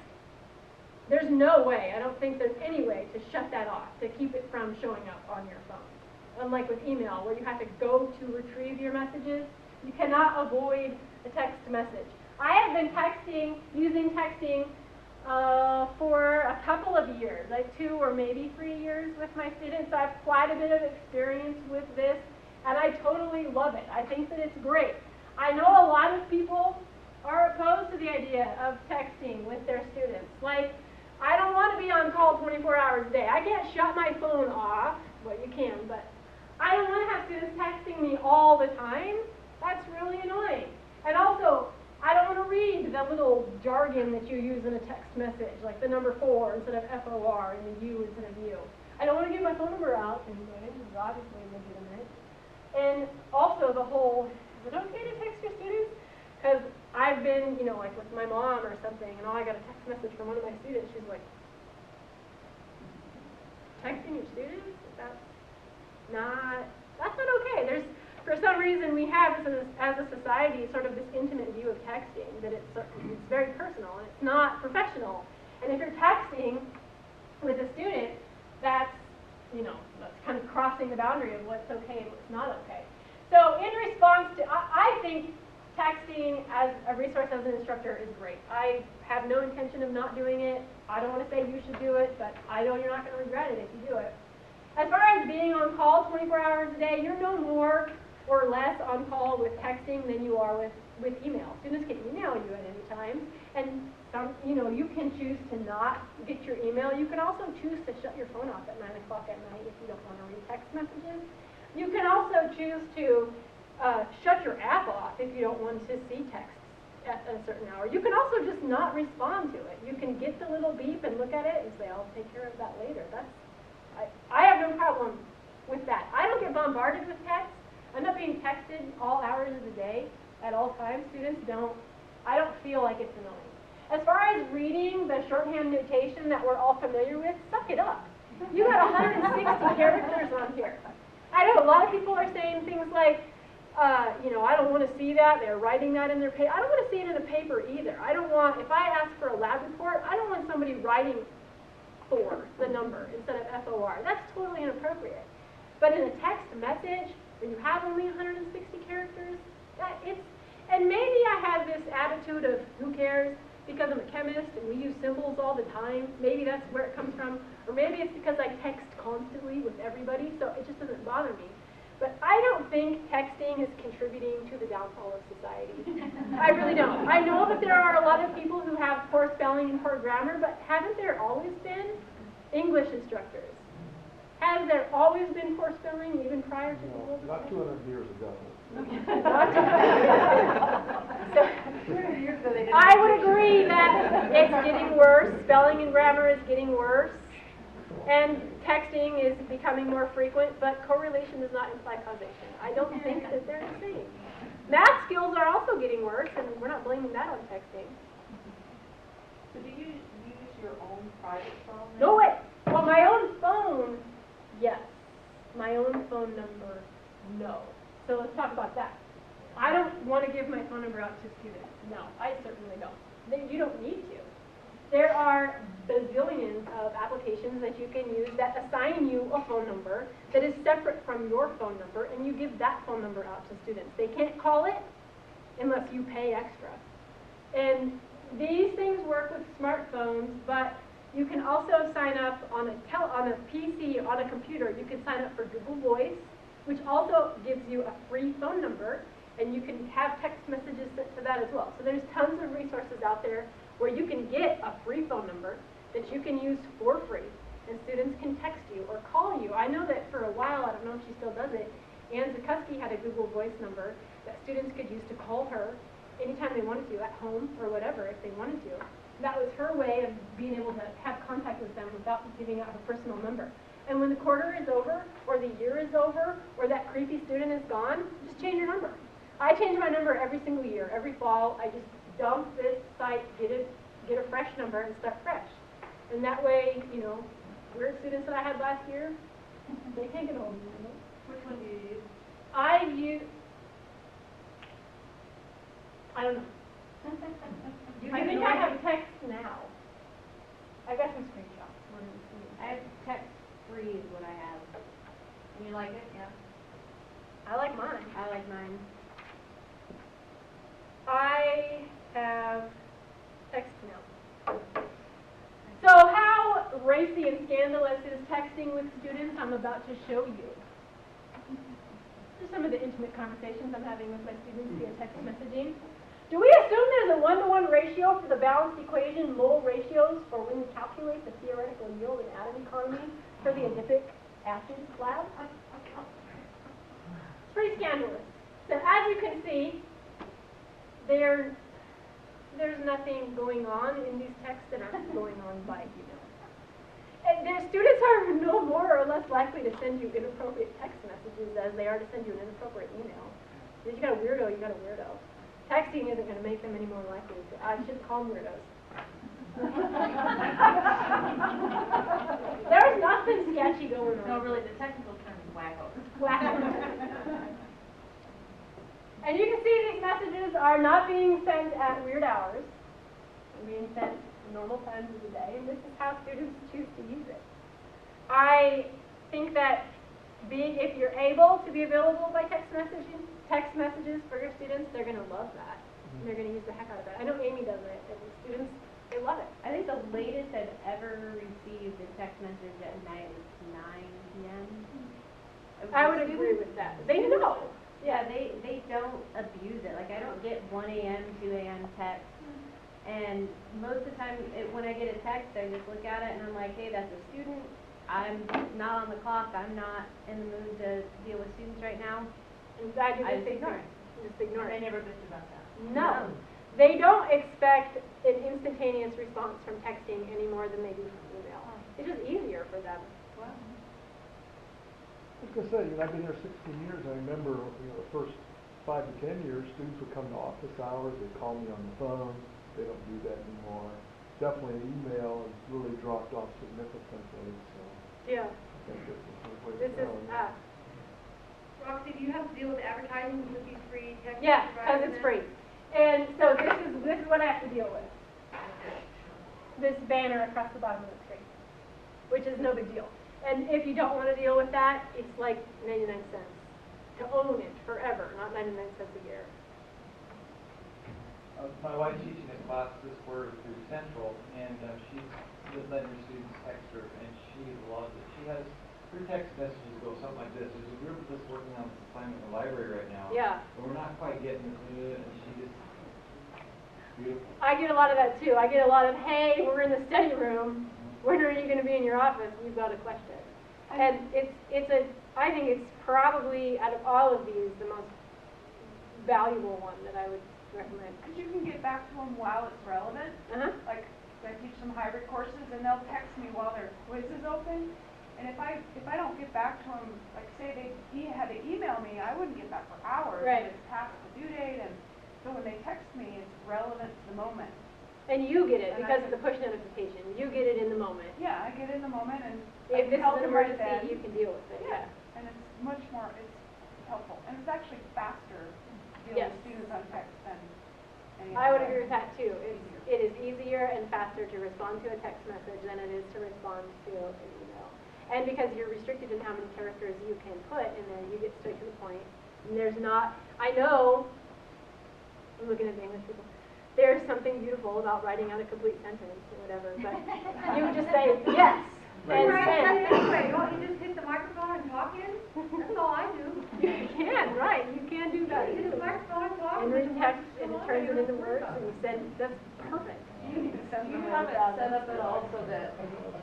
there's no way, I don't think there's any way to shut that off, to keep it from showing up on your phone. Unlike with email, where you have to go to retrieve your messages, you cannot avoid a text message. I have been using texting years, like 2 or maybe 3 years with my students. So I have quite a bit of experience with this, and I totally love it. I think that it's great. I know a lot of people are opposed to the idea of texting with their students. Like, I don't want to be on call 24 hours a day. I can't shut my phone off. Well, you can, but I don't want to have students texting me all the time. That's really annoying. And also, I don't want to read the little jargon that you use in a text message, like the number 4 instead of FOR and the U instead of U. I don't want to give my phone number out, and this is obviously legitimate. And also the whole, is it okay to text your students? Because I've been, you know, like with my mom or something, and I got a text message from one of my students. She's like, texting your students? That's not okay. There's, for some reason, we have as a society sort of this intimate view of texting, that it's very personal and it's not professional. And if you're texting with a student, that's, you know, that's kind of crossing the boundary of what's okay and what's not okay. So in response to, I think texting as a resource as an instructor is great. I have no intention of not doing it. I don't want to say you should do it, but I know you're not going to regret it if you do it. As far as being on call 24 hours a day, you're no more or less on call with texting than you are with email. Students can email you at any time, and you know, you can choose to not get your email. You can also choose to shut your phone off at 9 o'clock at night if you don't want to read text messages. You can also choose to shut your app off if you don't want to see texts at a certain hour. You can also just not respond to it. You can get the little beep and look at it and say, I'll take care of that later. I have no problem with that. I don't get bombarded with text. I'm not being texted all hours of the day at all times. Students don't. I don't feel like it's annoying. As far as reading the shorthand notation that we're all familiar with, suck it up. You got 160 characters on here. I know a lot of people are saying things like, you know, I don't want to see that. They're writing that in their paper. I don't want to see it in a paper either. I don't want, if I ask for a lab report, I don't want somebody writing for the number instead of FOR. That's totally inappropriate. But in a text message, where you have only 160 characters, and maybe I have this attitude of who cares because I'm a chemist and we use symbols all the time. Maybe that's where it comes from. Or maybe it's because I text constantly with everybody, so it just doesn't bother me. But I don't think texting is contributing to the downfall of society. I really don't. I know that there are a lot of people who have poor spelling and poor grammar, but haven't there always been English instructors? Has there always been poor spelling even prior to the World War? Not 200 years ago. I would agree that it's getting worse. Spelling and grammar is getting worse. And texting is becoming more frequent, but correlation does not imply causation. I don't think that they're the same. Math skills are also getting worse, and we're not blaming that on texting. So do you use your own private phone? No way. Well, my own phone, yes. My own phone number, no. So let's talk about that. I don't want to give my phone number out to students. No, I certainly don't. You don't need to. There are bazillions of applications that you can use that assign you a phone number that is separate from your phone number, and you give that phone number out to students. They can't call it unless you pay extra. And these things work with smartphones, but you can also sign up on a PC, on a computer. You can sign up for Google Voice, which also gives you a free phone number, and you can have text messages sent to that as well. So there's tons of resources out there where you can get a free phone number that you can use for free, and students can text you or call you. I know that for a while, I don't know if she still does it, Ann Zukuski had a Google Voice number that students could use to call her anytime they wanted to, at home or whatever, if they wanted to. That was her way of being able to have contact with them without giving out her personal number. And when the quarter is over, or the year is over, or that creepy student is gone, just change your number. I change my number every single year. Every fall, I just dump this site, get a fresh number, and start fresh. And that way, you know, weird students that I had last year, they can't get hold of me. Which one do you use? I don't know. I think I have text now. I got some screenshots. I have text free is what I have. And you like it? Yeah. I like mine. I like mine. I have text now. So how racy and scandalous is texting with students. I'm about to show you. These are some of the intimate conversations I'm having with my students via text messaging. Do we assume there's a 1-to-1 ratio for the balanced equation mole ratios for when we calculate the theoretical yield and atom economy for the adipic acid lab? It's pretty scandalous. So as you can see, there's nothing going on in these texts that aren't going on by email. And the students are no more or less likely to send you inappropriate text messages as they are to send you an inappropriate email. If you got a weirdo, you got a weirdo. Texting isn't going to make them any more likely to. I should call them weirdos. There's nothing sketchy going on. No, really, the technical term is wacko. Wacko. And you can see these messages are not being sent at weird hours. They're being sent at normal times of the day, and this is how students choose to use it. I think that if you're able to be available by text messages for your students, they're going to love that. And they're going to use the heck out of it. I know Amy does it, and the students, they love it. I think the latest I've ever received a text message at night is 9 p.m. I would agree with that. They know. Yeah, they don't abuse it. Like, I don't get 1 a.m., 2 a.m. texts. And most of the time, when I get a text, I just look at it and I'm like, hey, that's a student. I'm not on the clock. I'm not in the mood to deal with students right now. And I I just ignore it. Just ignore it. They never bitch about that. No. They don't expect an instantaneous response from texting any more than they do from email. It's just easier for them. Wow. I was gonna say, I've been here 16 years, I remember, the first 5 to 10 years, students would come to office hours, they'd call me on the phone. They don't do that anymore. Definitely email has really dropped off significantly, so Yeah. I think this is the way This to is, go. Roxy, do you have to deal with advertising with these free text? yeah, because it's free. And so this is what I have to deal with. This banner across the bottom of the screen, which is no big deal. And if you don't want to deal with that, it's like 99 cents to own it forever, not 99 cents a year. My wife's teaching a class this quarter through Central, and she's letting her students text her, and she loves it. She has her text messages go something like this. There's a group of us working on this assignment in the library right now. Yeah. And we're not quite getting it, and she just, beautiful. I get a lot of that too. I get a lot of, hey, we're in the study room. When are you going to be in your office? We've got a question. And I think it's probably, out of all of these, the most valuable one that I would recommend. Because you can get back to them while it's relevant. Like, I teach some hybrid courses, and they'll text me while their quiz is open. And if I don't get back to them, like say they had to email me, I wouldn't get back for hours. Right. And it's past the due date, and so when they text me, it's relevant to the moment. And you get it And because of the push notification. You get it in the moment. Yeah, I get it in the moment, and If I this is can help an them right emergency, then. you can deal with it. Yeah, and it's much more, it's helpful, and it's actually faster dealing Yes. with students on text than any I would other agree way. with that too. It is easier and faster to respond to a text message than it is to respond to an email. And because you're restricted in how many characters you can put in there, you get straight to the point. And there's not, I know, I'm looking at the English people, there's something beautiful about writing out a complete sentence or whatever, but you just say yes and send. Anyway, don't you just hit the microphone and talk in? That's all I do. You can, right, you can do that You hit too. the microphone and talk. And read text and it turns it into words and you send, that's perfect. Do you have it set up at all so that,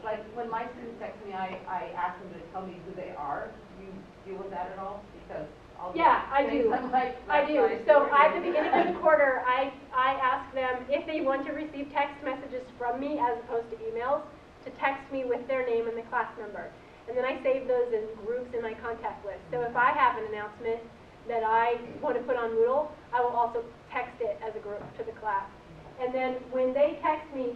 like, when my students text me, I ask them to tell me who they are? Do you deal with that at all? Because I'll get Yeah, I things do. I'm like, I do. that's So nice. at the beginning of the quarter, I ask them if they want to receive text messages from me as opposed to emails, to text me with their name and the class number. And then I save those in groups in my contact list. So if I have an announcement that I want to put on Moodle, I will also text it as a group to the class. And then when they text me,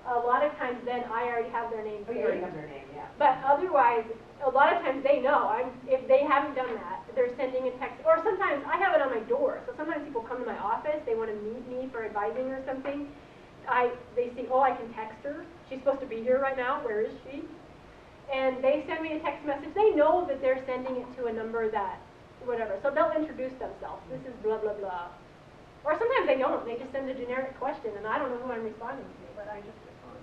a lot of times then I already have their name Oh, saved. you already have their name, yeah. But otherwise, a lot of times they know. If they haven't done that, they're sending a text. Or sometimes I have it on my door. So sometimes people come to my office, they want to meet me for advising or something. They see, oh, I can text her. She's supposed to be here right now. Where is she? And they send me a text message. They know that they're sending it to a number that, whatever. So they'll introduce themselves. This is blah, blah, blah. Or sometimes they don't. They just send a generic question, and I don't know who I'm responding to, but I just respond.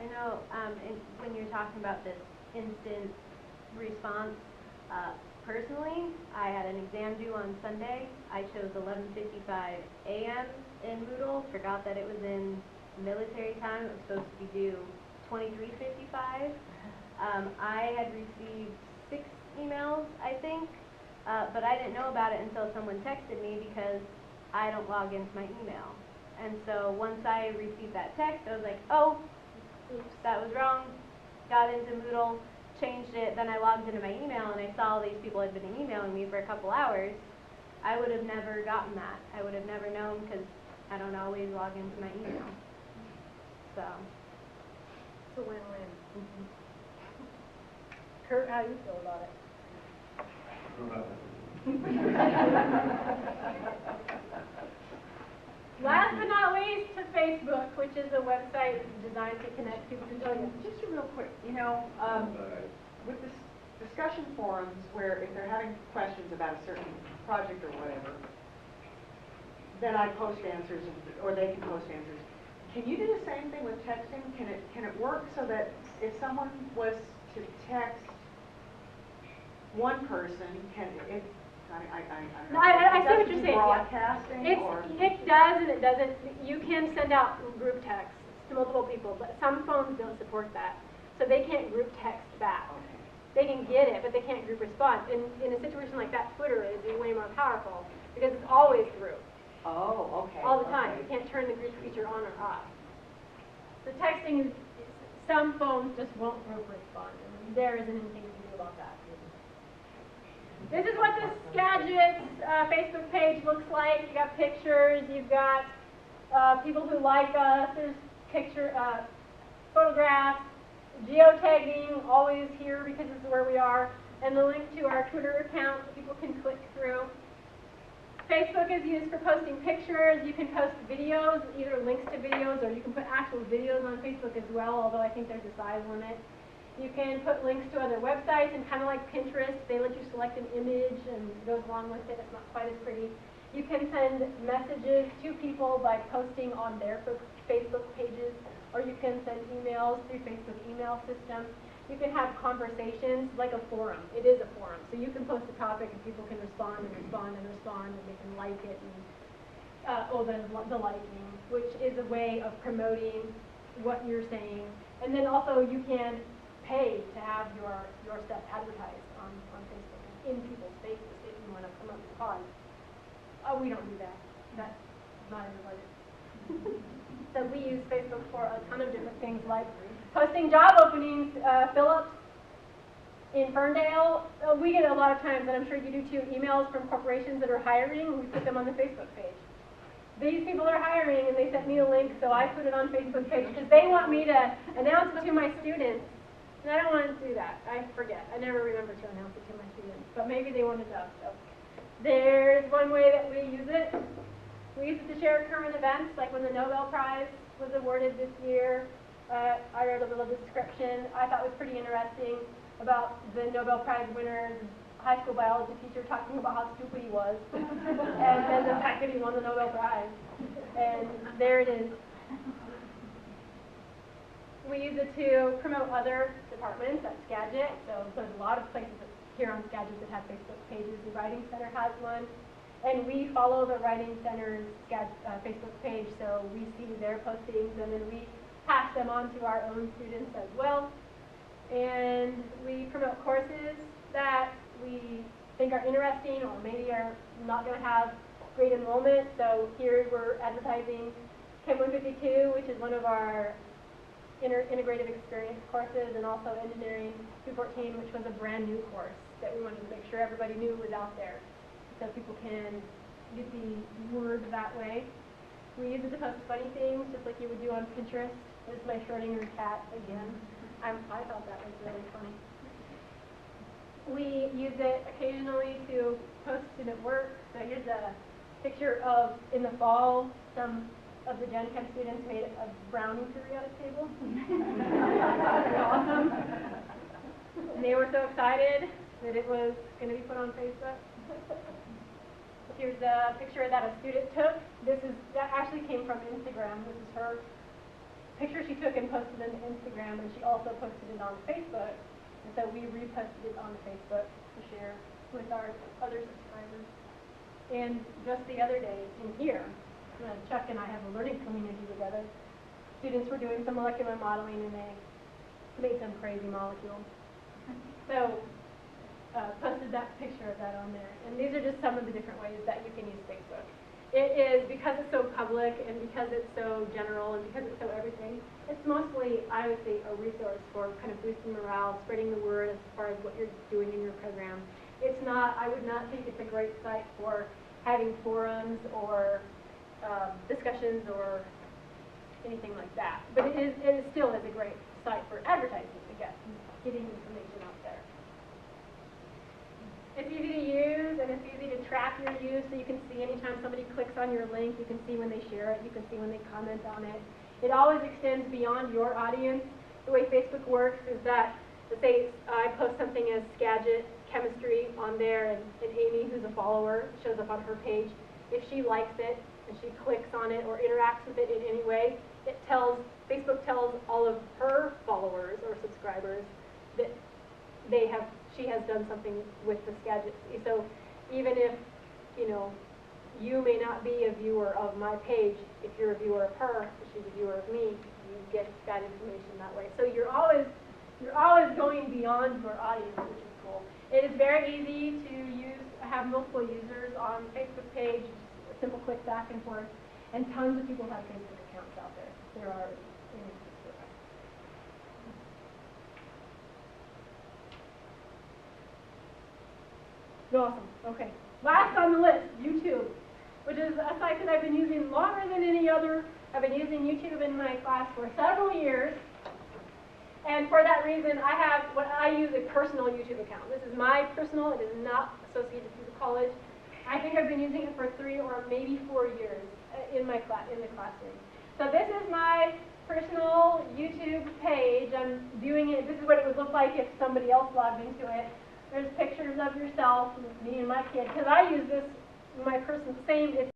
I know, and when you're talking about this instant response, personally, I had an exam due on Sunday. I chose 11:55 a.m. in Moodle, forgot that it was in military time. It was supposed to be due 23:55. I had received 6 emails, I think, but I didn't know about it until someone texted me because I don't log into my email. And so once I received that text, I was like, oh, oops, that was wrong. Got into Moodle, changed it, then I logged into my email and I saw these people had been emailing me for a couple hours. I would have never gotten that. I would have never known because I don't always log into my email. So. It's a win-win. Kurt, how do you feel about it? Last but not least, to Facebook, which is a website designed to connect people to each other. Just a real quick, with this discussion forums where if they're having questions about a certain project or whatever, then I post answers or they can post answers. Can you do the same thing with texting? Can it work so that if someone was to text one person, I see what you're saying. Broadcasting or? It does and it doesn't. You can send out group texts to multiple people, but some phones don't support that. So they can't group text back. Okay. They can get it, but they can't group respond. In a situation like that, Twitter is way more powerful because it's always group. Oh, okay. All the time. Okay. You can't turn the group feature on or off. So texting is, some phones just won't group respond. And there isn't anything you can do about that. This is what the Skagit Facebook page looks like. You got pictures, you've got people who like us, there's photographs, geotagging, always here because this is where we are, and the link to our Twitter account that people can click through. Facebook is used for posting pictures. You can post videos, either links to videos or you can put actual videos on Facebook as well, although I think there's a size limit. You can put links to other websites, and kind of like Pinterest, they let you select an image and it goes along with it. It's not quite as pretty. You can send messages to people by posting on their Facebook pages, or you can send emails through Facebook email system. You can have conversations like a forum. It is a forum. So you can post a topic and people can respond and respond and respond, and they can like it. And the liking, which is a way of promoting what you're saying. And then also you can pay to have your stuff advertised on Facebook in people's faces if you want to promote the cause. We don't do that. That's not in the budget. So we use Facebook for a ton of different things like posting job openings. Phillips in Ferndale, we get a lot of times, and I'm sure you do too, emails from corporations that are hiring. We put them on the Facebook page. These people are hiring, and they sent me a link, so I put it on Facebook page because they want me to announce it to my students. And I don't want to do that. I forget. I never remember to announce it to my students. But maybe they want to know. So there's one way that we use it. We use it to share current events, like when the Nobel Prize was awarded this year. I wrote a little description I thought was pretty interesting about the Nobel Prize winner's high school biology teacher talking about how stupid he was and the fact that he won the Nobel Prize. And there it is. We use it to promote other departments at Skagit. So there's a lot of places here on Skagit that have Facebook pages. The Writing Center has one. And we follow the Writing Center's Facebook page, so we see their postings, and then we pass them on to our own students as well. And we promote courses that we think are interesting or maybe are not going to have great enrollment. So here we're advertising Chem 152, which is one of our integrative experience courses, and also Engineering 214, which was a brand new course that we wanted to make sure everybody knew was out there, so people can get the word that way. We use it to post funny things, just like you would do on Pinterest. This is my Schrodinger cat again. I thought that was really funny. We use it occasionally to post student work. So here's a picture of, in the fall, some of the Gen Chem students made a Brownian periodic table. Awesome. And they were so excited that it was going to be put on Facebook. Here's a picture that a student took. That actually came from Instagram. This is her picture she took in and posted it on Instagram, and she also posted it on Facebook. And so we reposted it on Facebook to share with our other subscribers. And just the other day in here, Chuck and I have a learning community together. Students were doing some molecular modeling and they made some crazy molecule. So posted that picture of that on there. And these are just some of the different ways that you can use Facebook. It is, because it's so public and because it's so general and because it's so everything, it's mostly, I would say, a resource for kind of boosting morale, spreading the word as far as what you're doing in your program. It's not, I would not think it's a great site for having forums or discussions or anything like that. But it still is a great site for advertising, again, getting information out there. It's easy to use and it's easy to track your use, so you can see anytime somebody clicks on your link, you can see when they share it, you can see when they comment on it. It always extends beyond your audience. The way Facebook works is that, let's say I post something as Skagit chemistry on there, and Amy, who's a follower, shows up on her page. If she likes it and she clicks on it or interacts with it in any way, Facebook tells all of her followers or subscribers that she has done something with the Skagit. So even if, you may not be a viewer of my page, if you're a viewer of her, if she's a viewer of me, you get that information that way. So you're always going beyond your audience, which is cool. It is very easy to have multiple users on the Facebook page, a simple click back and forth, and tons of people have Facebook accounts out there. There are in Facebook. Awesome. Okay. Last on the list, YouTube, which is a site that I've been using longer than any other. I've been using YouTube in my class for several years. And for that reason, I use a personal YouTube account. This is my personal, it is not associated with the college. I think I've been using it for 3 or maybe 4 years in the classroom. So this is my personal YouTube page. I'm doing it, this is what it would look like if somebody else logged into it. There's pictures of yourself, me and my kid, because I use this, my personal, same, it's